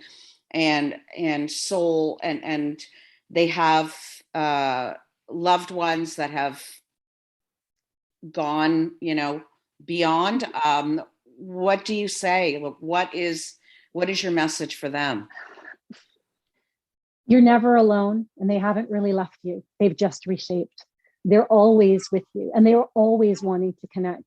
and soul and they have loved ones that have gone, beyond, what do you say? What is your message for them? You're never alone, and they haven't really left you. They've just reshaped. They're always with you, and they are always wanting to connect.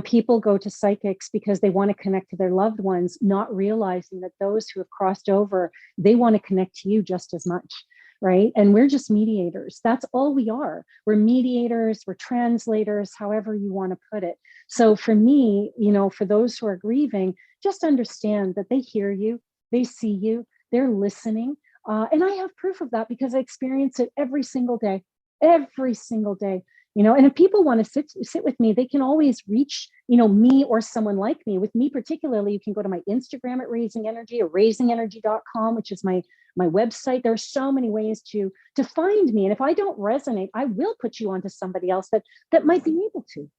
People go to psychics because they want to connect to their loved ones, not realizing that those who have crossed over, they want to connect to you just as much, right? And we're just mediators. That's all we are. We're mediators, we're translators, however you want to put it. So for me, for those who are grieving, just understand that they hear you, they see you, they're listening. And I have proof of that because I experience it every single day. And if people want to sit with me, they can always reach, me or someone like me. With me particularly, you can go to my Instagram at Raising Energy or raisingenergy.com, which is my website. There are so many ways to find me. And if I don't resonate, I will put you onto somebody else that might be able to.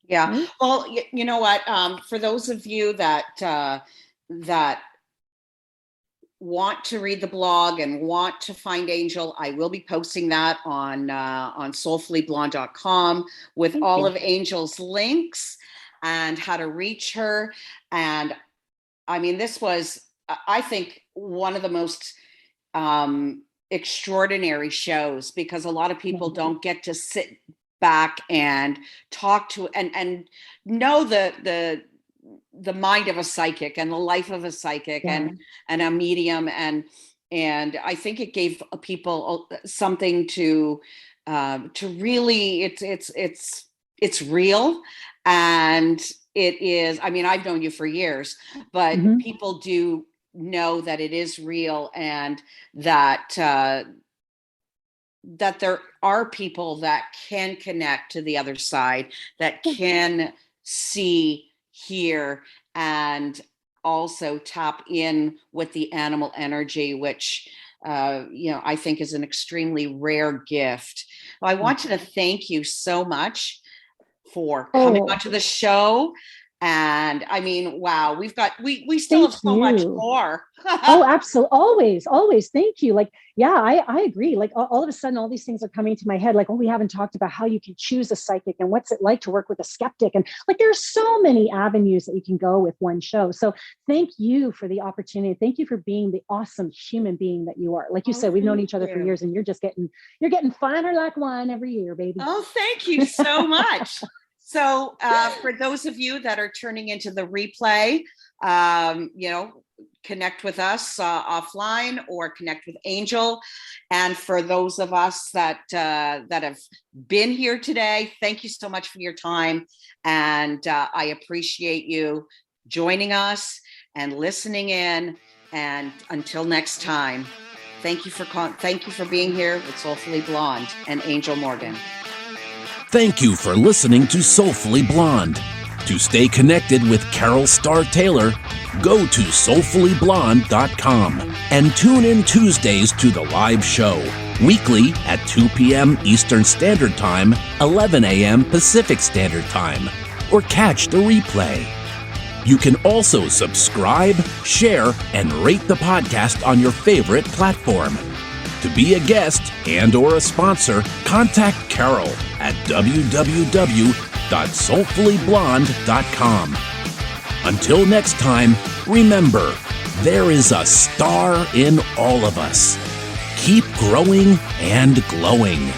Yeah. Right? Well, you know what? For those of you that want to read the blog and want to find Angel, I will be posting that on soulfullyblonde.com with all of Angel's links and how to reach her. And I mean, this was, I think, one of the most extraordinary shows because a lot of people don't get to sit back and talk to and know the mind of a psychic and the life of a psychic and a medium. And I think it gave people something to really, it's real. And it is, I mean, I've known you for years, but people do know that it is real and that there are people that can connect to the other side, that can see, hear, and also tap in with the animal energy, which I think is an extremely rare gift. Well, I wanted to thank you so much for coming onto the show. And I mean, wow, we still have so much more. Oh, absolutely. Always. Thank you. I agree. All of a sudden, all these things are coming to my head. We haven't talked about how you can choose a psychic and what's it like to work with a skeptic. And there's so many avenues that you can go with one show. So thank you for the opportunity. Thank you for being the awesome human being that you are. Like you said, we've known each other for years and you're getting finer like wine every year, baby. Oh, thank you so much. So for those of you that are turning into the replay, connect with us offline or connect with Angel. And for those of us that have been here today, thank you so much for your time. And I appreciate you joining us and listening in. And until next time, thank you for being here with Soulfully Blonde and Angel Morgan. Thank you for listening to Soulfully Blonde. To stay connected with Carol Starr Taylor, go to soulfullyblonde.com and tune in Tuesdays to the live show, weekly at 2 p.m. Eastern Standard Time, 11 a.m. Pacific Standard Time, or catch the replay. You can also subscribe, share, and rate the podcast on your favorite platform. To be a guest and/or a sponsor, contact Carol at www.soulfullyblonde.com. Until next time, remember, there is a star in all of us. Keep growing and glowing.